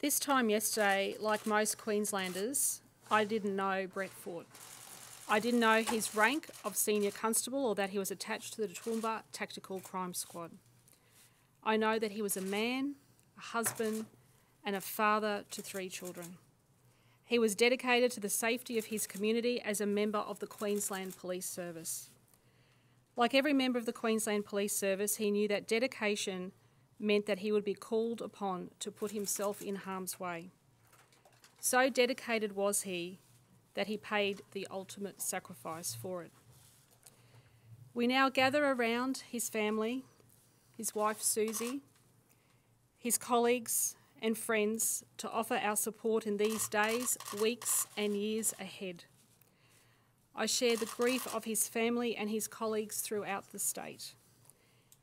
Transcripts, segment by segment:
This time yesterday, like most Queenslanders, I didn't know Brett Fort. I didn't know his rank of senior constable or that he was attached to the Toowoomba Tactical Crime Squad. I know that he was a man, a husband, and a father to 3 children. He was dedicated to the safety of his community as a member of the Queensland Police Service. Like every member of the Queensland Police Service, he knew that dedication meant that he would be called upon to put himself in harm's way. So dedicated was he that he paid the ultimate sacrifice for it. We now gather around his family, his wife Susie, his colleagues and friends to offer our support in these days, weeks and years ahead. I share the grief of his family and his colleagues throughout the state.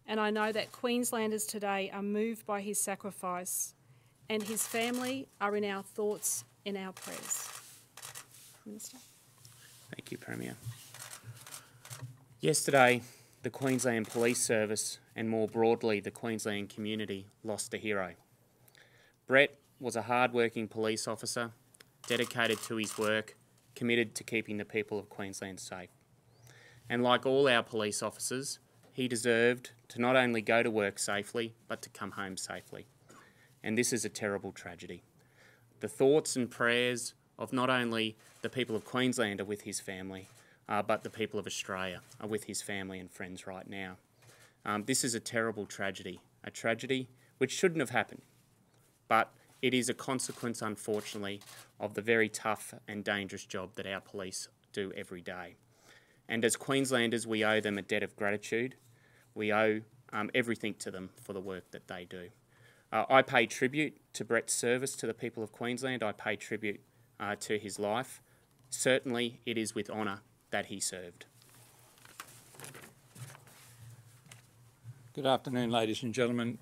And I know that Queenslanders today are moved by his sacrifice, and his family are in our thoughts and our prayers. Minister. Thank you, Premier. Yesterday, the Queensland Police Service and more broadly the Queensland community lost a hero. Brett was a hard-working police officer, dedicated to his work, committed to keeping the people of Queensland safe. And like all our police officers, he deserved to not only go to work safely, but to come home safely. And this is a terrible tragedy. The thoughts and prayers of not only the people of Queensland are with his family, but the people of Australia are with his family and friends right now. This is a terrible tragedy, a tragedy which shouldn't have happened, but it is a consequence, unfortunately, of the very tough and dangerous job that our police do every day. And as Queenslanders, we owe them a debt of gratitude. We owe everything to them for the work that they do. I pay tribute to Brett's service to the people of Queensland. I pay tribute to his life. Certainly, it is with honour that he served. Good afternoon, ladies and gentlemen.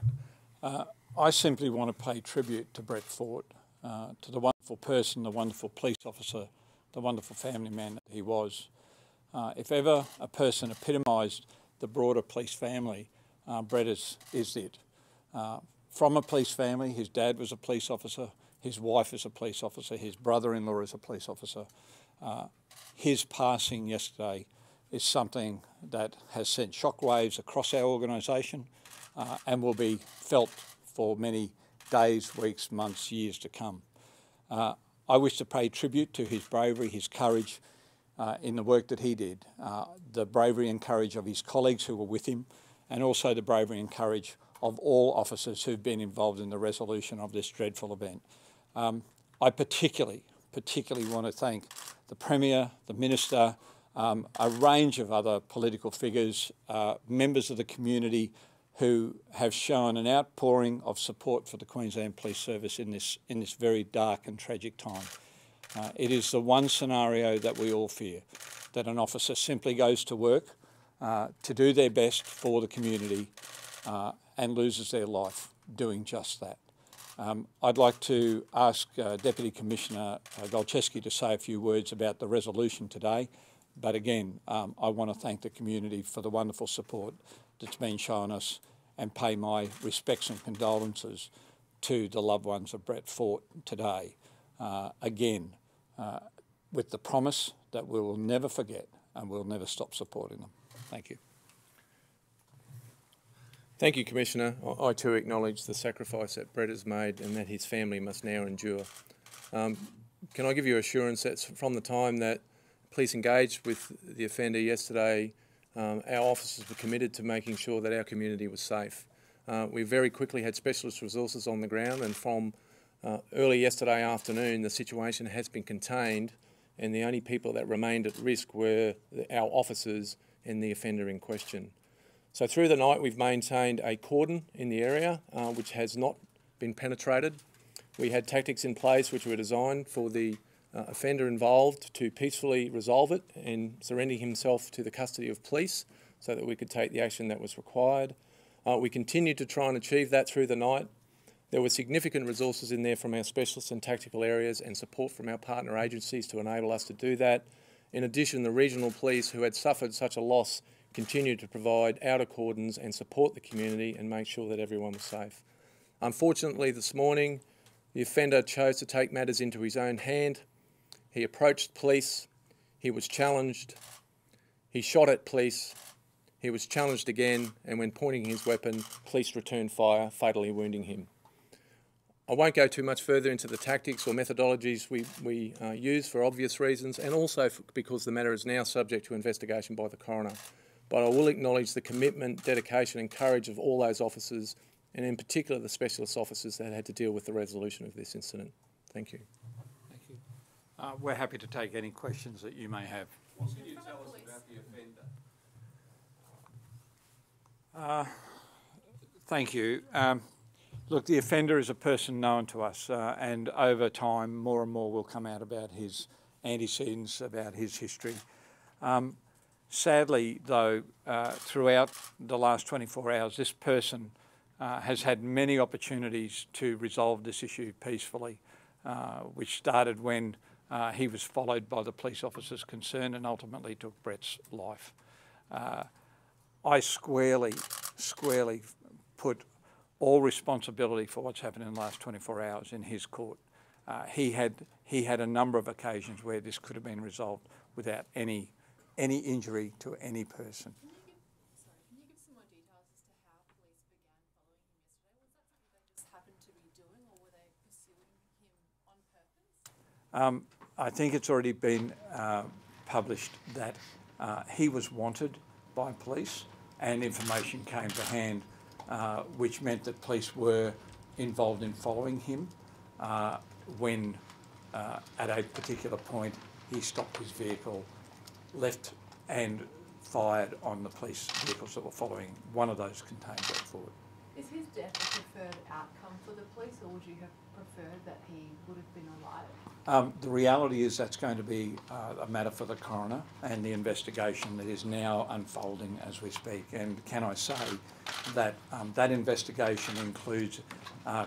I simply want to pay tribute to Brett Fort, to the wonderful person, the wonderful police officer, the wonderful family man that he was. If ever a person epitomised the broader police family, Brett is it. From a police family, his dad was a police officer, his wife is a police officer, his brother-in-law is a police officer. His passing yesterday is something that has sent shockwaves across our organisation and will be felt for many days, weeks, months, years to come. I wish to pay tribute to his bravery, his courage in the work that he did, the bravery and courage of his colleagues who were with him, and also the bravery and courage of all officers who've been involved in the resolution of this dreadful event. I particularly want to thank the Premier, the Minister, a range of other political figures, members of the community who have shown an outpouring of support for the Queensland Police Service in this very dark and tragic time. It is the one scenario that we all fear, that an officer simply goes to work to do their best for the community and loses their life doing just that. I'd like to ask Deputy Commissioner Golczewski to say a few words about the resolution today, but again, I want to thank the community for the wonderful support that's been shown us and pay my respects and condolences to the loved ones of Brett Fort today. Again, with the promise that we will never forget and we'll never stop supporting them. Thank you. Thank you, Commissioner. I too acknowledge the sacrifice that Brett has made and that his family must now endure. Can I give you assurance that from the time that police engaged with the offender yesterday, our officers were committed to making sure that our community was safe. We very quickly had specialist resources on the ground, and from early yesterday afternoon the situation has been contained, and the only people that remained at risk were our officers and the offender in question. So through the night we've maintained a cordon in the area which has not been penetrated. We had tactics in place which were designed for the offender involved to peacefully resolve it and surrender himself to the custody of police so that we could take the action that was required. We continued to try and achieve that through the night. There were significant resources in there from our specialist and tactical areas and support from our partner agencies to enable us to do that. In addition, the regional police, who had suffered such a loss, continued to provide outer cordons and support the community and make sure that everyone was safe. Unfortunately, this morning, The offender chose to take matters into his own hand. He approached police. He was challenged. He shot at police. He was challenged again, and when pointing his weapon, police returned fire, fatally wounding him. I won't go too much further into the tactics or methodologies we use for obvious reasons, and also because the matter is now subject to investigation by the coroner. But I will acknowledge the commitment, dedication and courage of all those officers, and in particular the specialist officers that had to deal with the resolution of this incident. Thank you. Thank you. We're happy to take any questions that you may have. What can you tell us about the offender? Thank you. Look, the offender is a person known to us, and over time more and more will come out about his antecedents, about his history. Sadly, though, throughout the last 24 hours, this person has had many opportunities to resolve this issue peacefully, which started when he was followed by the police officers concerned and ultimately took Brett's life. I squarely put all responsibility for what's happened in the last 24 hours in his court. He had a number of occasions where this could have been resolved without any injury to any person. Can you give some more details as to how police began following him yesterday? Was that something they just happened to be doing, or were they pursuing him on purpose? I think it's already been published that he was wanted by police and information came to hand, which meant that police were involved in following him when at a particular point he stopped his vehicle, left and fired on the police vehicles that were following. One of those contained Brett Ford. Is his death a preferred outcome for the police, or would you have preferred that he would have been alive? The reality is that's going to be a matter for the coroner and the investigation that is now unfolding as we speak. And can I say that that investigation includes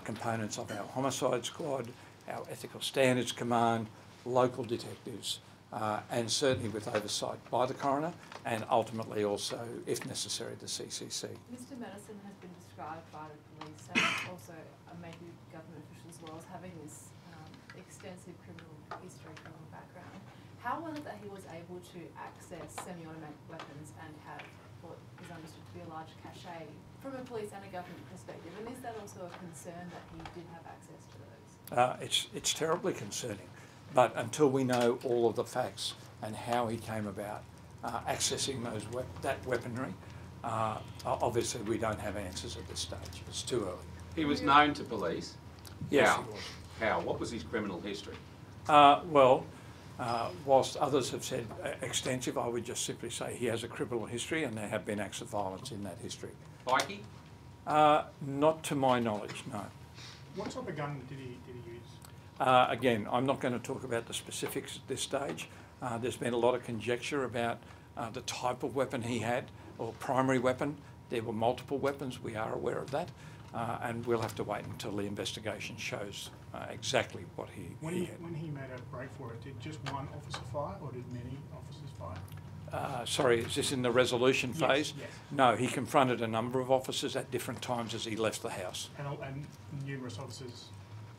components of our homicide squad, our ethical standards command, local detectives, and certainly with oversight by the coroner and ultimately also, if necessary, the CCC. Mr. Madison has been described by the police and also maybe government officials as well as having this extensive criminal history, criminal background. How was it that he was able to access semi-automatic weapons and have what is understood to be a large cachet from a police and a government perspective? And is that also a concern that he did have access to those? It's terribly concerning, but until we know all of the facts and how he came about accessing that weaponry, obviously we don't have answers at this stage. It's too early. He was known to police? Yes, How? he was. How? What was his criminal history? Whilst others have said extensive, I would just simply say he has a criminal history and there have been acts of violence in that history. Bikie? Not to my knowledge, no. What type of gun did he use? Again, I'm not going to talk about the specifics at this stage. There's been a lot of conjecture about the type of weapon he had, or primary weapon. There were multiple weapons, we are aware of that, and we'll have to wait until the investigation shows exactly what he had. When he made a break for it, did just one officer fire or did many officers fire? Sorry, is this in the resolution phase? Yes. No, he confronted a number of officers at different times as he left the house. And numerous officers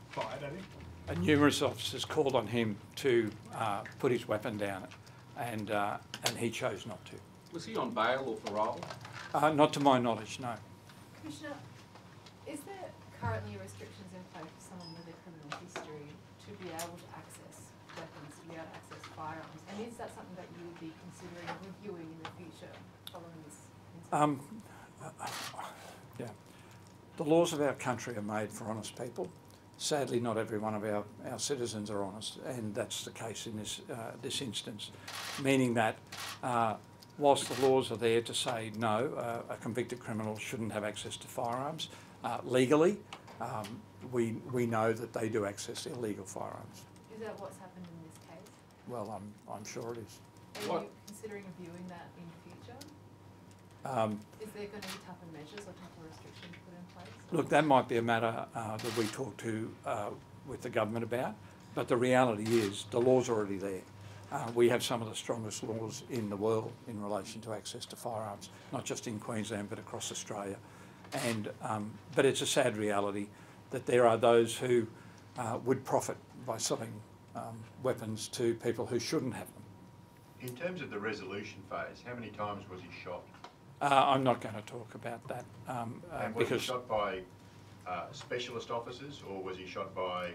fired at him? And numerous officers called on him to put his weapon down, and he chose not to. Was he on bail or parole? Not to my knowledge, no. Commissioner, is there currently restrictions in place for someone with a criminal history to be able to access weapons, to be able to access firearms? And is that something that you would be considering reviewing in the future following this incident? Yeah. The laws of our country are made for honest people. Sadly, not every one of our citizens are honest, and that's the case in this instance, meaning that whilst the laws are there to say no, a convicted criminal shouldn't have access to firearms, legally, we know that they do access illegal firearms. Is that what's happened in this case? Well, I'm sure it is. Are you considering reviewing that in future? Is there going to be tougher measures or tougher restrictions put in place? Look, that might be a matter that we talk to with the government about, but the reality is the law's already there. We have some of the strongest laws in the world in relation to access to firearms, not just in Queensland but across Australia. And but it's a sad reality that there are those who would profit by selling weapons to people who shouldn't have them. In terms of the resolution phase, how many times was he shot? I'm not going to talk about that And was he because shot by specialist officers, or was he shot by,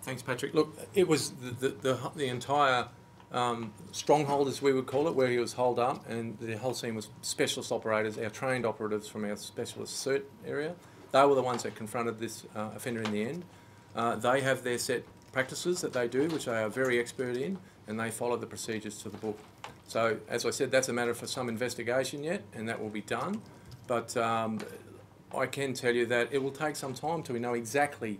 Thanks, Patrick. Look, it was the entire stronghold, as we would call it, where he was holed up, and the whole scene was specialist operators, our trained operatives from our specialist cert area. They were the ones that confronted this offender in the end. They have their set practices that they do, which they are very expert in, and they follow the procedures to the book. So, as I said, that's a matter for some investigation yet, and that will be done. But I can tell you that it will take some time till we know exactly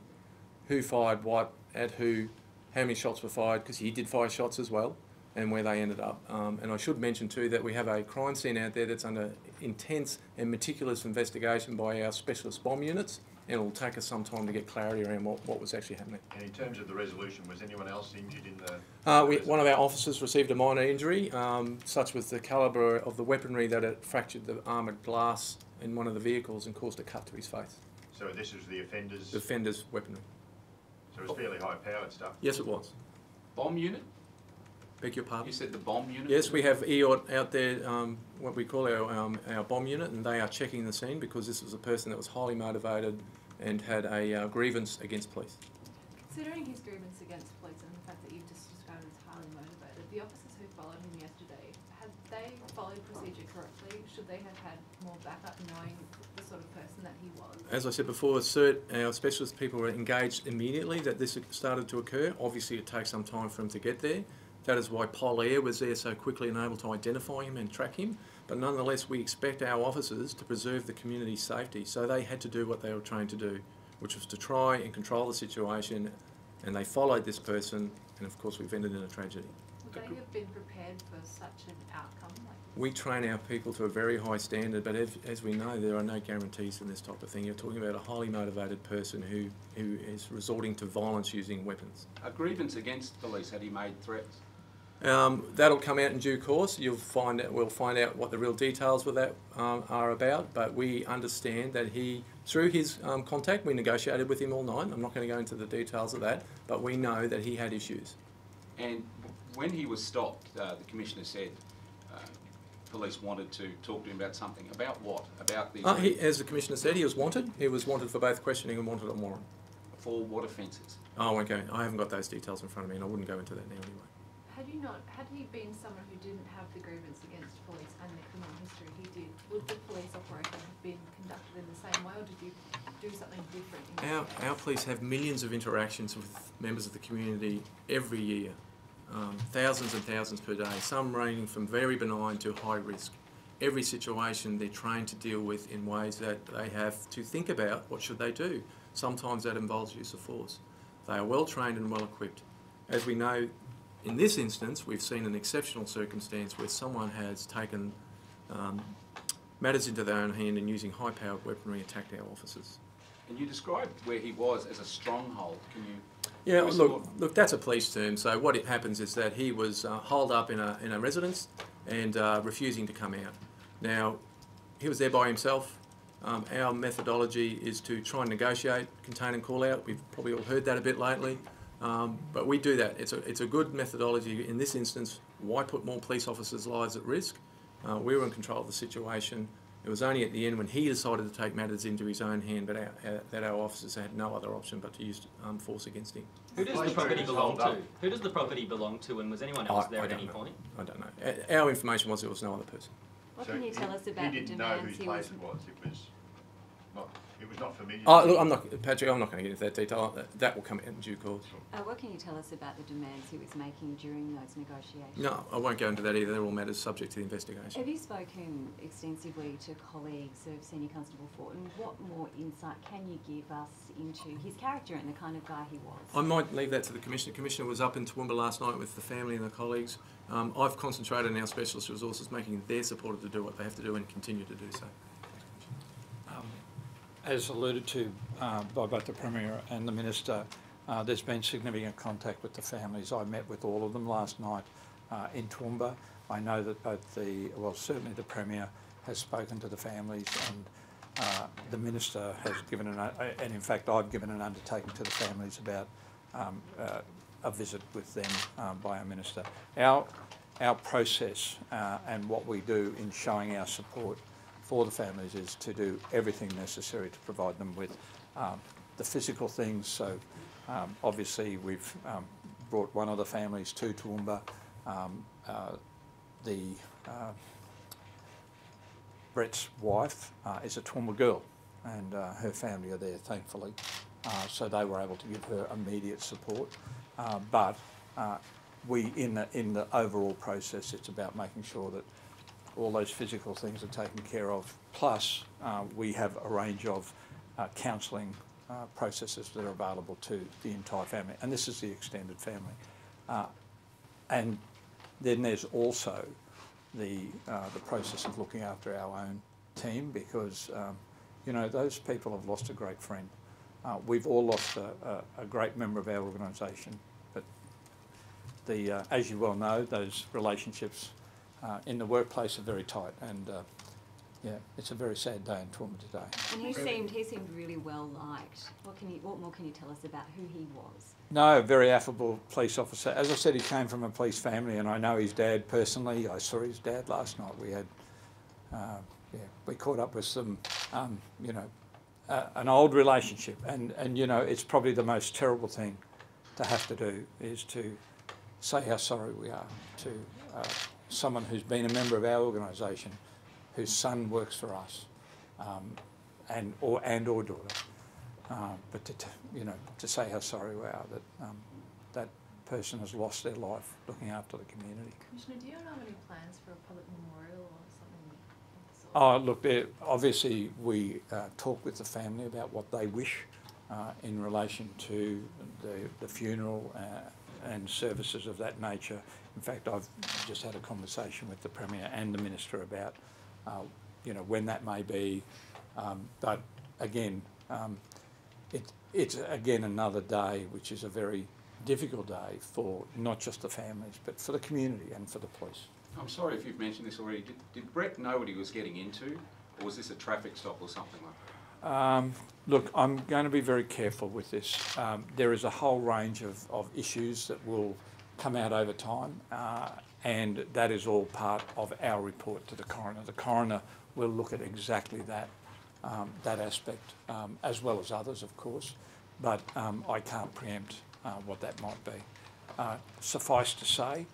who fired what, at who, how many shots were fired, because he did fire shots as well, and where they ended up. And I should mention too that we have a crime scene out there that's under intense and meticulous investigation by our specialist bomb units, and it will take us some time to get clarity around what was actually happening. and in terms of the resolution, was anyone else injured in the... One of our officers received a minor injury, such was the calibre of the weaponry that it fractured the armoured glass in one of the vehicles and caused a cut to his face. So this was the offender's... The offender's weaponry. So it was fairly high-powered stuff? Yes, it was. Bomb unit? Beg your You pardon? said the bomb unit? Yes, we have EOT out there, what we call our bomb unit, and they are checking the scene because this was a person that was highly motivated and had a grievance against police. Considering his grievance against police and the fact that you've just described him as highly motivated, the officers who followed him yesterday, had they followed procedure correctly? Should they have had more backup knowing the sort of person that he was? As I said before, our specialist people were engaged immediately that this started to occur. Obviously, it takes some time for him to get there. That is why Pol Air was there so quickly and able to identify him and track him. But nonetheless, we expect our officers to preserve the community's safety. So they had to do what they were trained to do, which was to try and control the situation. And they followed this person, and of course, we've ended in a tragedy. Would they have been prepared for such an outcome? We train our people to a very high standard, but as we know, there are no guarantees in this type of thing. You're talking about a highly motivated person who is resorting to violence using weapons. A grievance against police, had he made threats? That'll come out in due course. We'll find out what the real details with that are about, but we understand that through his contact, we negotiated with him all night. I'm not going to go into the details of that, but we know that he had issues. And when he was stopped, the Commissioner said police wanted to talk to him about something. About what? About the... As the Commissioner said, he was wanted. He was wanted for both questioning and wanted on warrant. For what offences? Oh, okay. I haven't got those details in front of me, and I wouldn't go into that now anyway. Had he been someone who didn't have the grievance against police and the criminal history he did, would the police operation have been conducted in the same way, or did you do something different? Our police have millions of interactions with members of the community every year, thousands and thousands per day, some ranging from very benign to high risk. Every situation they're trained to deal with in ways that they have to think about what should they do. Sometimes that involves use of force. They are well trained and well equipped. As we know, in this instance, we've seen an exceptional circumstance where someone has taken matters into their own hand and using high-powered weaponry attacked our officers. And you described where he was as a stronghold. Can you... Yeah, look, that's a police term. So what it happens is that he was holed up in a residence and refusing to come out. Now, he was there by himself. Our methodology is to try and negotiate, contain and call out. We've probably all heard that a bit lately. But we do that. It's a good methodology. In this instance, why put more police officers' lives at risk? We were in control of the situation. It was only at the end when he decided to take matters into his own hand that our officers had no other option but to use force against him. Who does the property belong to? Who does the property belong to, and was anyone else there at any point? I don't know. Our information was there was no other person. What can you tell us about the demands he didn't know whose place it was? It was not familiar. Oh, look, Patrick, I'm not going to get into that detail. That will come out in due course. What can you tell us about the demands he was making during those negotiations? No, I won't go into that either. They're all matters subject to the investigation. Have you spoken extensively to colleagues of Senior Constable Fortin? What more insight can you give us into his character and the kind of guy he was? I might leave that to the Commissioner. The Commissioner was up in Toowoomba last night with the family and the colleagues. I've concentrated on our specialist resources, making their supported to do what they have to do and continue to do so. As alluded to by both the Premier and the Minister, there's been significant contact with the families. I met with all of them last night in Toowoomba. I know that certainly the Premier has spoken to the families, the Minister has given, and in fact I've given an undertaking to the families about a visit with them by our Minister. Our process and what we do in showing our support for the families is to do everything necessary to provide them with the physical things. So obviously we've brought one of the families to Toowoomba. Brett's wife is a Toowoomba girl, and her family are there, thankfully. So they were able to give her immediate support. But we, in the overall process, it's about making sure that all those physical things are taken care of. Plus, we have a range of counselling processes that are available to the entire family, and this is the extended family. And then there's also the process of looking after our own team, because you know, those people have lost a great friend. We've all lost a great member of our organisation, but as you well know, those relationships in the workplace are very tight, and yeah, it's a very sad day in Toowoomba today. And he seemed really well liked. What more can you tell us about who he was? No, very affable police officer. As I said, he came from a police family, and I know his dad personally. I saw his dad last night. We had, we caught up with some, you know, an old relationship, and you know, it's probably the most terrible thing to have to do is to say how sorry we are to someone who's been a member of our organisation, whose son works for us, and or daughter, but to say how sorry we are that that person has lost their life looking after the community. Commissioner, do you have any plans for a public memorial or something of the sort? Oh, look, obviously we talk with the family about what they wish in relation to the funeral and services of that nature. In fact, I've just had a conversation with the Premier and the Minister about you know, when that may be, but again, it's again another day which is a very difficult day for not just the families but for the community and for the police. I'm sorry if you've mentioned this already. Did Brett know what he was getting into, or was this a traffic stop or something like that? Look, I'm going to be very careful with this. There is a whole range of issues that will come out over time, and that is all part of our report to the coroner. The coroner will look at exactly that that aspect, as well as others, of course, but I can't preempt what that might be. Suffice to say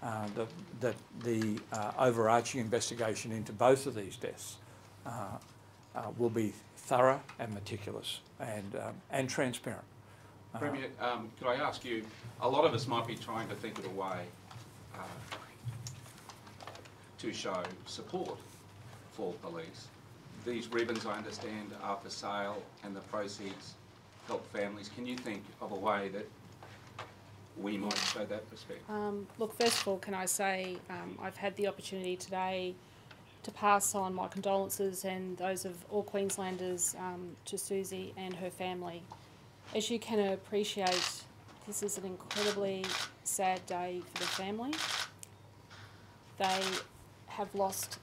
that the overarching investigation into both of these deaths will be thorough and meticulous and transparent. Premier, could I ask you, a lot of us might be trying to think of a way to show support for police. These ribbons, I understand, are for sale and the proceeds help families. Can you think of a way that we might show that perspective? Look, first of all, can I say I've had the opportunity today to pass on my condolences and those of all Queenslanders to Susie and her family. As you can appreciate, this is an incredibly sad day for the family. They have lost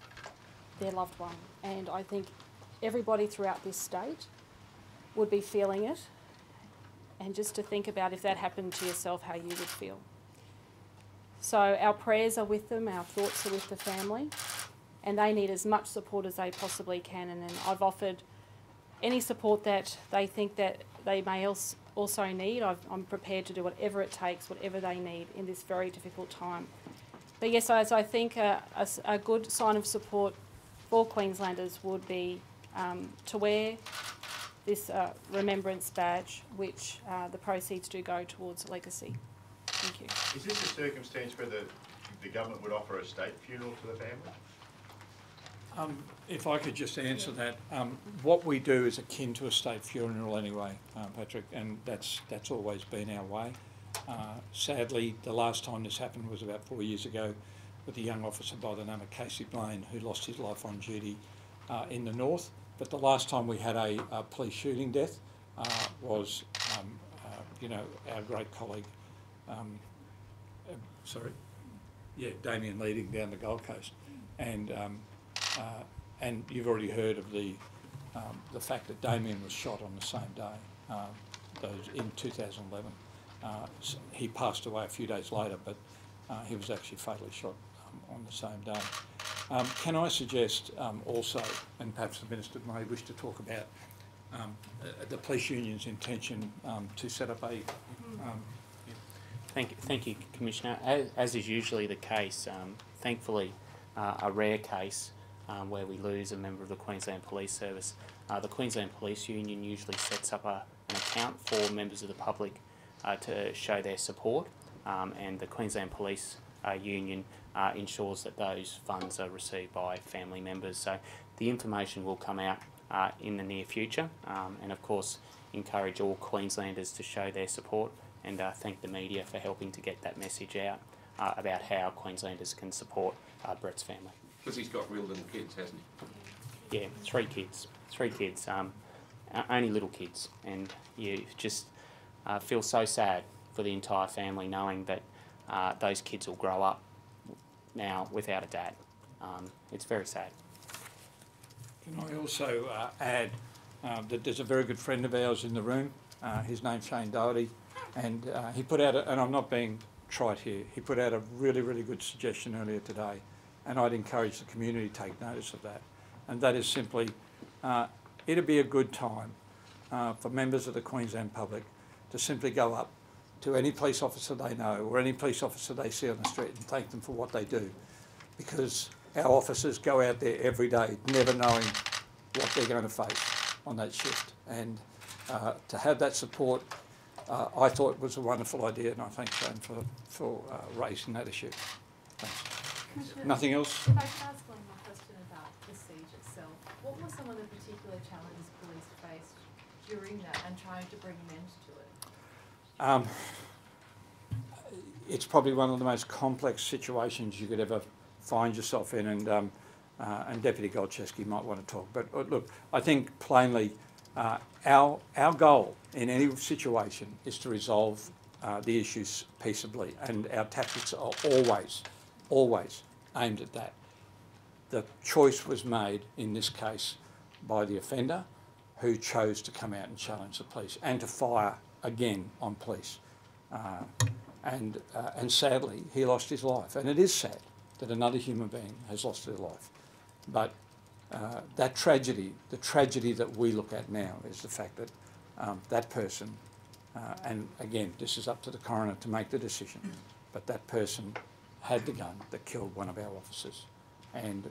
their loved one, and I think everybody throughout this state would be feeling it, and just to think about if that happened to yourself, how you would feel. So our prayers are with them, our thoughts are with the family, and they need as much support as they possibly can, and I've offered any support that they think that they may also need. I'm prepared to do whatever it takes, whatever they need in this very difficult time. But yes, as I think a good sign of support for Queenslanders would be to wear this remembrance badge, which the proceeds do go towards legacy. Thank you. Is this a circumstance where the government would offer a state funeral to the family? If I could just answer that, what we do is akin to a state funeral anyway, Patrick, and that's always been our way. Sadly, the last time this happened was about 4 years ago with a young officer by the name of Casey Blaine, who lost his life on duty in the north. But the last time we had a police shooting death was, you know, our great colleague, Damien Leading down the Gold Coast, and you've already heard of the the fact that Damien was shot on the same day, in 2011. He passed away a few days later, but he was actually fatally shot on the same day. Can I suggest also, and perhaps the Minister may wish to talk about the police union's intention to set up a... Thank you, Commissioner. As is usually the case, thankfully a rare case where we lose a member of the Queensland Police Service, the Queensland Police Union usually sets up an account for members of the public to show their support, and the Queensland Police Union ensures that those funds are received by family members. So the information will come out in the near future, and of course encourage all Queenslanders to show their support, and thank the media for helping to get that message out about how Queenslanders can support Brett's family. Because he's got real little kids, hasn't he? Yeah, three kids, only little kids, and you just feel so sad for the entire family knowing that those kids will grow up now without a dad. It's very sad. Can I also add that there's a very good friend of ours in the room. His name's Shane Doherty, and he put out, and I'm not being trite here, he put out a really, really good suggestion earlier today, and I'd encourage the community to take notice of that. And that is simply, it'd be a good time for members of the Queensland public to simply go up to any police officer they know or any police officer they see on the street and thank them for what they do. Because our officers go out there every day never knowing what they're going to face on that shift. And to have that support, I thought was a wonderful idea, and I thank Shane for raising that issue. Thanks. Nothing else? If I could ask one more question about the siege itself. What were some of the particular challenges police faced during that and trying to bring an end to it? It's probably one of the most complex situations you could ever find yourself in, and Deputy Golczewski might want to talk. But look, I think plainly our goal in any situation is to resolve the issues peaceably, and our tactics are always aimed at that. The choice was made in this case by the offender, who chose to come out and challenge the police and to fire again on police. And sadly, he lost his life. And it is sad that another human being has lost their life. But that tragedy, the tragedy that we look at now is the fact that that person, and again, this is up to the coroner to make the decision, but that person had the gun that killed one of our officers. And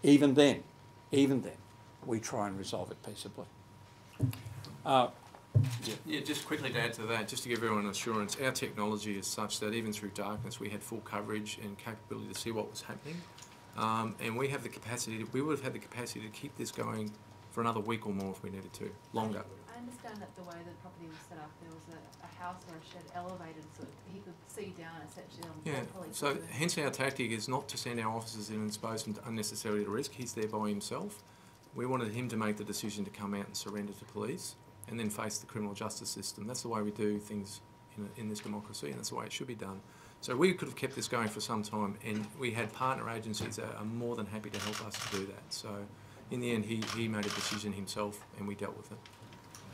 even then, we try and resolve it peaceably. Yeah, just quickly to add to that, just to give everyone assurance, our technology is such that even through darkness we had full coverage and capability to see what was happening. And we have the capacity, we would have had the capacity to keep this going for another week or more if we needed to, longer. I understand that the way the property was set up, there was a house or a shed elevated so that he could see down essentially on the police. So hence our tactic is not to send our officers in and expose them unnecessarily to risk. He's there by himself. We wanted him to make the decision to come out and surrender to police and then face the criminal justice system. That's the way we do things in this democracy, and that's the way it should be done. So we could have kept this going for some time, and we had partner agencies that are more than happy to help us to do that. So in the end, he made a decision himself, and we dealt with it.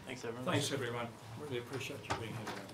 Thanks, everyone. Thanks, everyone. Really appreciate you being here today.